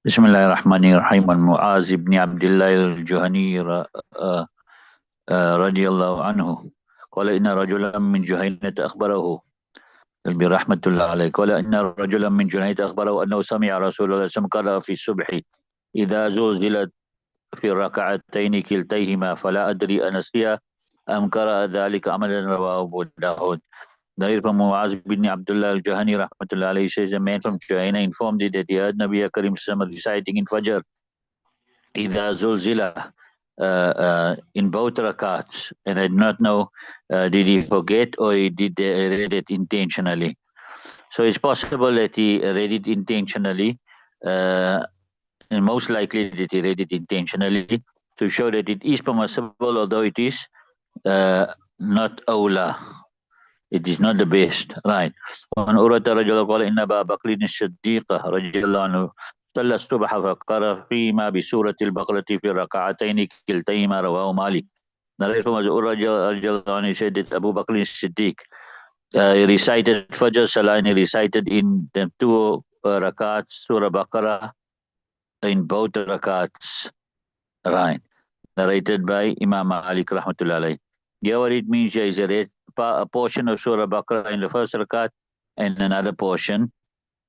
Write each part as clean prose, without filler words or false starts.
بسم الله الرحمن الرحيم. عن معاذ بن عبد الله الجهني رضي الله عنه قال إن رجلا من جهينة أخبره برحمة الله عليه قال إن رجلا من جهينة أخبره أنه سمع رسول الله صلى الله عليه وسلم قرأ في الصبح إذا زلزلت في الركعتين كلتيهما فلا أدري أنسي أم قرأ ذلك عملا رواه أبو داود. Narrated from Muaz bin Abdullah al-Juhani rahmatullah alayhi says a man from China informed that he heard Nabi Karim Sallallahu reciting in Fajr إذا زلزلة in both rakats, and I do not know did he forget or he did read it intentionally. So it's possible that he read it intentionally, and most likely that he read it intentionally to show that it is permissible, although it is not awla. It is not the best, right? وعن أورة رجل قال إن أبا بكر الصديق رضي الله عنه صلى الصبح فقرأ فيما بسورة البقرة في ركعتين كلتيهما رواه مالك. Narrated from Urwa رضي الله عنه said that Abu Bakr as-Siddiq he recited Fajr Salah and he recited in the two rakats Surah Baqarah in both rakats, right? Narrated by Imam Malik rahmatullah alayhi. Yeah, what it means here is a portion of Surah Baqarah in the first rakat and another portion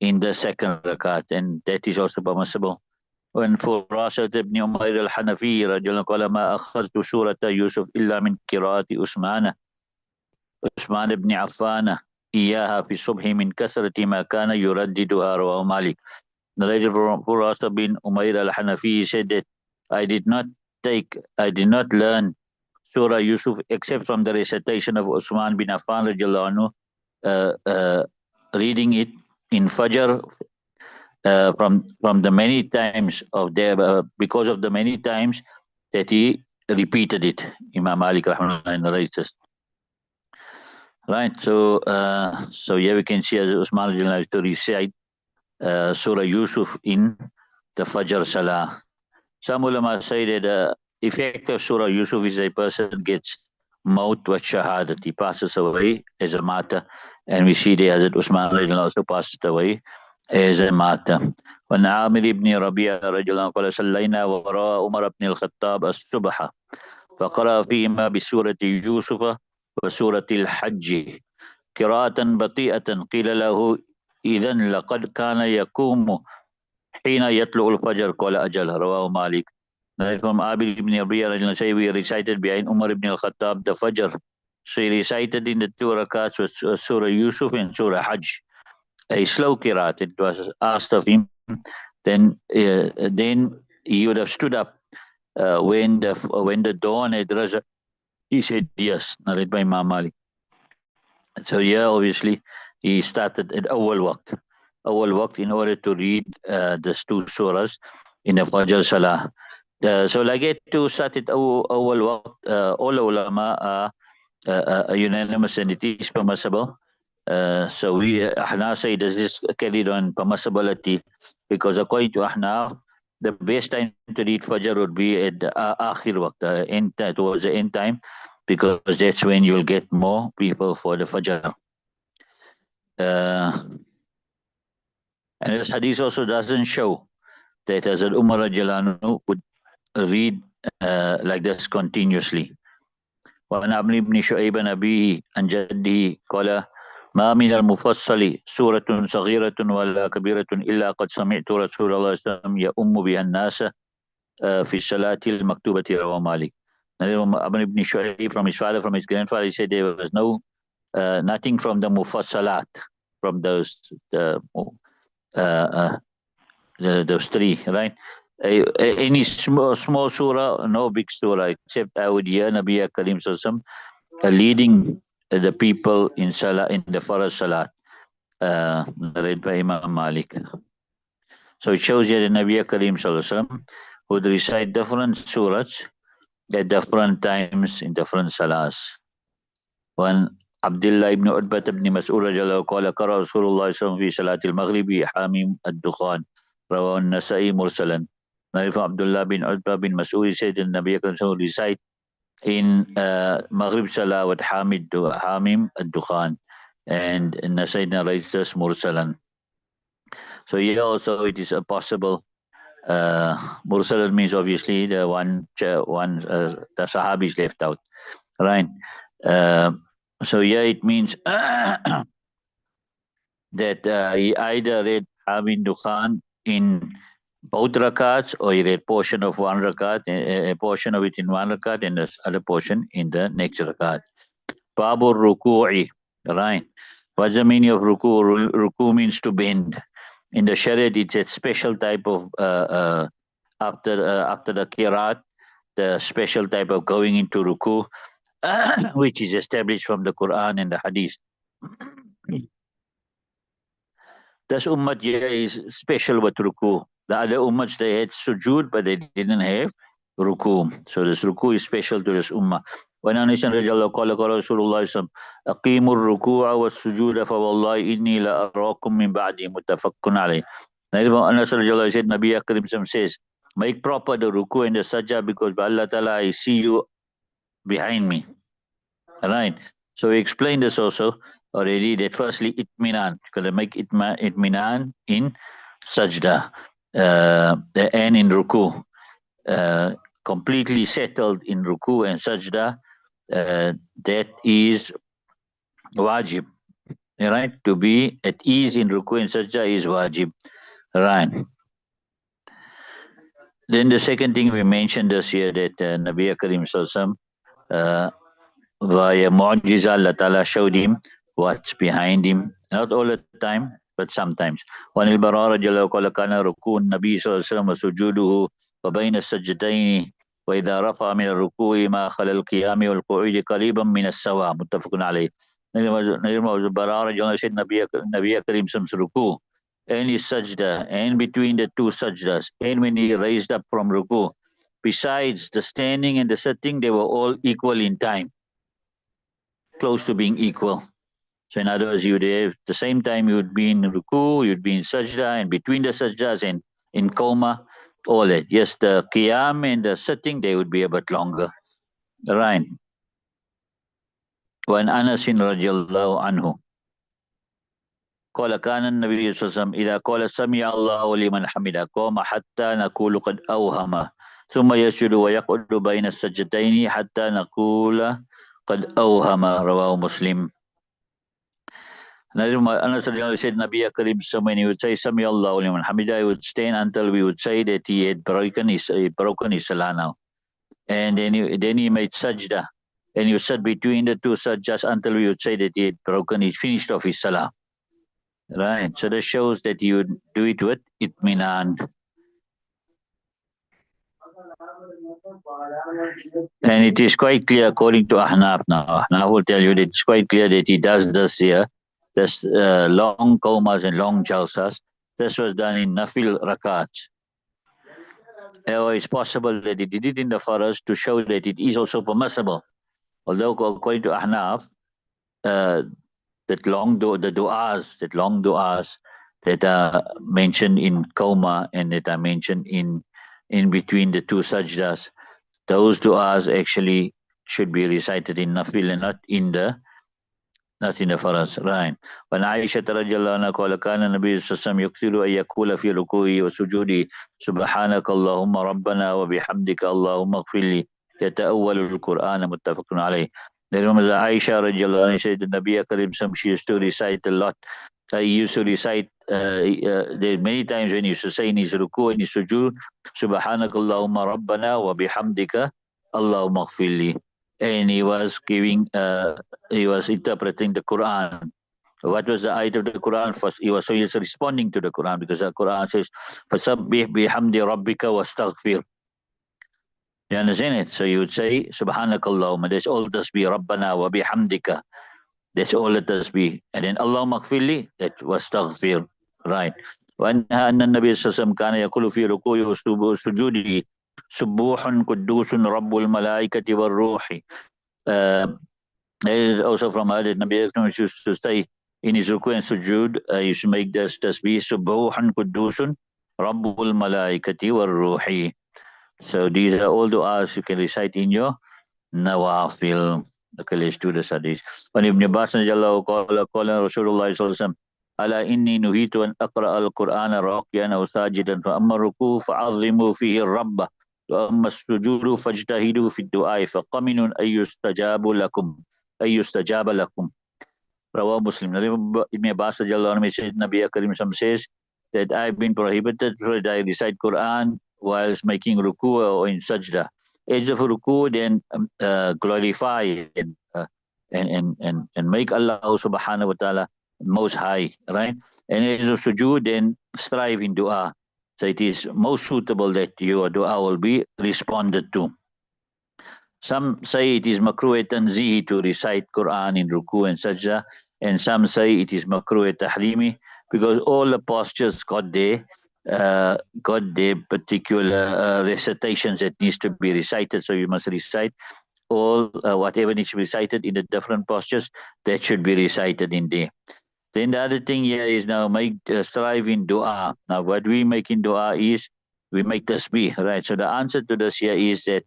in the second rakat, and that is also permissible. When Furasat ibn Umayr al-Hanafi رجل قال ما أخذت سورة يوسف إلا من قراءة عثمان بن عفان إياها في الصبح من كثرة ما كان يرددها رواه مالك. Narrated from Furasat bin Umayr al-Hanafi said that I did not learn Surah Yusuf except from the recitation of Uthman bin Affan radiallahu anhu, reading it in Fajr from the many times of there because of the many times that he repeated it. Imam Malik rahmahullah narrates us. Right, so here we can see as Uthman radiallahu anhu to recite Surah Yusuf in the Fajr Salah. Some ulama say that the effect of Surah Yusuf is a person gets maut wa shahadat. He passes away as a martyr. And we see the Hazrat Usman also passed away as a martyr. When Amir ibn Rabi'a رجل قال صلينا وراء عمر بن الخطاب الصبح فقرأ فيهما بسورة يوسف وسورة الحج قراءة بطيئة قيل له إذن لقد كان يقوم حين يطلع الفجر قال أجل رواه مالك. From Abid ibn Rabi'a say we recited behind Umar ibn al-Khattab the Fajr. So he recited in the two rakats with Surah Yusuf and Surah Hajj, a slow qiraat. It was asked of him. Then he would have stood up when the dawn had risen. He said yes, narrated by Imam Malik. So here obviously he started at awal waqt in order to read these two surahs in the Fajr Salah. So like it to start it awal waqt, all ulama are unanimous and it is permissible. So we Ahnaf say does this carried on permissibility, because according to Ahnaf the best time to read Fajr would be at the akhir waqt, end towards the end time, because that's when you'll get more people for the Fajr. And this hadith also doesn't show that as an Umar radiallahu anhu would read like this continuously. وعن عمرو بن شعيب أبيه عن جده قال ما من المفصل سورة صغيرة ولا كبيرة إلا قد سمعت رسول الله صلى الله عليه وسلم يؤم بها الناس في الصلاة المكتوبة رواه مالك. Amr ibn Shu'ayb from his father, from his grandfather, he said there was nothing from the mufassalat, from those three, right? Any small surah, no big surah, except I would hear Nabi Karim Sallallahu leading the people in Salah, in the Faraz Salat, read by Imam Malik. So it shows you that Nabi Karim Sallallahu would recite different surahs at different times in different salahs. When Abdullah ibn Utbah ibn Mas'ud radiallahu qala qara Rasulullah sallallahu fi salatil maghribi hamim ad-dukhan rawahu an-Nasa'i mursalan. Narrated from Abdullah bin Utbah bin Mas'ud, he said that Nabi Karim recite in Maghrib Salah with Hamim ad-Dukhan, and Nasa'i narrates this mursalan. So here also it is possible Mursal means obviously the the Sahabis left out, right? Uh, so yeah, it means that he either read Amin Dukhan in both rakats, or he read portion of one rakat, a portion of it in one rakat, and the other portion in the next rakat. Babu ruku'i, right? What's the meaning of ruku? Ruku means to bend. In the Shariat, it's a special type of after the kirat, the special type of going into ruku, which is established from the Quran and the Hadith. This ummah here is special with ruku. The other ummahs, they had sujood, but they didn't have ruku. So this ruku is special to this ummah. When Anas radiallahu qala qala Rasulullah aqimur ruku'a wa sujuda fa wallahi inni la arakum min ba'di muttafaqqun alayh. Anas radiallahu said, Nabi Akram says, make proper the ruku and the sajjah, because by Allah Ta'ala I see you behind me. Right. So we explained this also already, that firstly itminan, because I make itminan in sajda and in ruku. Completely settled in ruku and sajda, that is wajib. Right? To be at ease in ruku and sajda is wajib. Right. Then the second thing we mentioned this year, that Nabi Karim Sallallahu via mu'jiza, Allah Ta'ala showed him what's behind him. Not all the time, but sometimes. وعن البراء رضي الله قال كان ركوع النبي صلى الله عليه وسلم وسجوده وبين السجدتين وإذا رفع من الركوع ما خلا القيام والقعود قريبا من السواء متفق عليه. البراء رضي الله said Nabi Karim Sam's ruku and his sajda, and between the two sajdas, and when he raised up from ruku, besides the standing and the sitting, they were all equal in time, close to being equal. So in other words, you'd have the same time you would be in ruku, you'd be in sajda, and between the sajdas and in coma, all that. Yes, the qiyam and the sitting, they would be a bit longer. Right. وعن أنس رضي الله عنه قال كان النبي صلى الله عليه وسلم إذا قال سمع الله لمن حمده قام حتى نقول قد أوهم ثم يسجد ويقعد بين السجدتين حتى نقول قد أوهم رواه مسلم. Anas said Nabi Karim, when he would say Sami Allahu liman hamida, he would stand until we would say that he had broken his salah now. And then he made sajda. And he would sit between the two sajdas until we would say that he had finished off his salah. Right. So that shows that he would do it with itminan. And it is quite clear according to Ahnaf now. Ahnaf will tell you that it's quite clear that he does this here. This long komas and long jalsas. This was done in nafil rakats. Or it's possible that he did it in the forest to show that it is also permissible. Although according to Ahnaf, that long du'as that are mentioned in Qawma and that are mentioned in between the two sajdas, those du'as actually should be recited in nafil and not in the faraz. Right. When Aisha radiallahu anha qala kana Nabi sallallahu alaihi wasallam yukthiru an yaqula fi ruku'i wa sujudi subhanaka Allahumma rabbana wa bihamdika Allahumma ighfirli yata'awwalu al-Qur'ana muttafaqun alayh. There was Aisha radiallahu anha said the Nabi Karim Sam, she used to recite a lot. He used to recite there many times when he used to say in his ruku and his sujood, subhanaka Allahumma rabbana wa bihamdika Allahumma ighfirli. And he was interpreting the Quran. What was the ayat of the Quran? First, he was responding to the Quran, because the Quran says, "Fasabbih bihamdi rabbika wastaghfir." You understand it? So you would say, "Subhanakallahumma." That's all tasbih. Rabbana wa bihamdika. That's all the tasbih. And then Allahumma ighfirli. That wastaghfir. Right. وأن النبي صلى الله عليه وسلم كان يقول في ركوعه وسجوده سبوح قدوس رب الملائكة والروح. Also from Hadith, Nabi Akram used to say in his ruku and sujood, you should make this tasbih, Subbuhan Qudusun, Rabbul Malaikati wal Ruhi. So these are all du'as you can recite in your nawafil. Okay, let's do this hadith. When Ibn Abbas qala Rasulullah sallallahu alaihi wasallam, ألا إني نهيت أن أقرأ القرآن راكيا أو ساجدا فأما الركوع فعظموا فيه الرب وأما السجود فاجتهدوا في الدعاء فقمن أن يستجاب لكم. Rawah Muslim. Ibn Abbas said, Nabi Karim says that I've been prohibited so that I recite Quran whilst making ruku or in sajda. As of ruku, then glorify and make Allah subhanahu wa ta'ala most high, right? And as of sujood, then strive in dua. So it is most suitable that your dua will be responded to. Some say it is makruh tanzihi to recite Quran in ruku and sajda, and some say it is makruh tahrimi because all the postures got their particular recitations that needs to be recited. So you must recite all whatever needs to be recited in the different postures that should be recited in there. Then the other thing here is now make strive in dua. Now what we make in dua is we make tasbih, right? So the answer to this here is that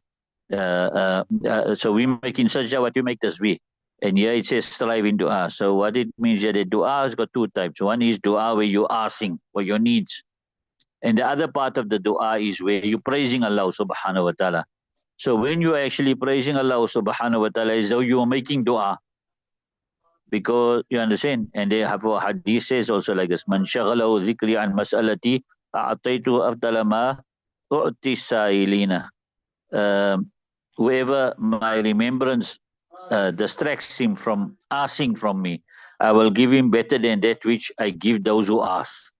so we make in sajda what we make tasbih. And here it says strive in dua. So what it means here that dua has got two types. One is dua where you asking for your needs. And the other part of the dua is where you're praising Allah subhanahu wa ta'ala. So when you're actually praising Allah subhanahu wa ta'ala as though you're making dua. Because you understand, and they have a hadith says also like this: Man shaghalahu dhikri an mas'alati a'taytu afdala ma u'ti sa'ilina. Whoever my remembrance distracts him from asking from me, I will give him better than that which I give those who ask.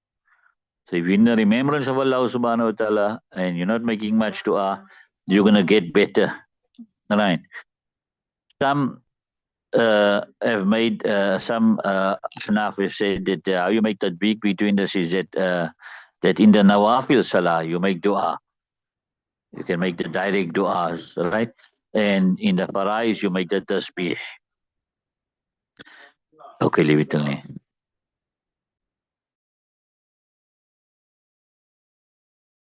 So if you're in the remembrance of Allah subhanahu wa ta'ala and you're not making much dua, you're going to get better. Right. Some have made some Ahnaf have said that how you make that big between us is that in the Nawafil Salah you make dua. You can make the direct du'as, right? And in the Farais you make the tasbih. Okay, leave it till me.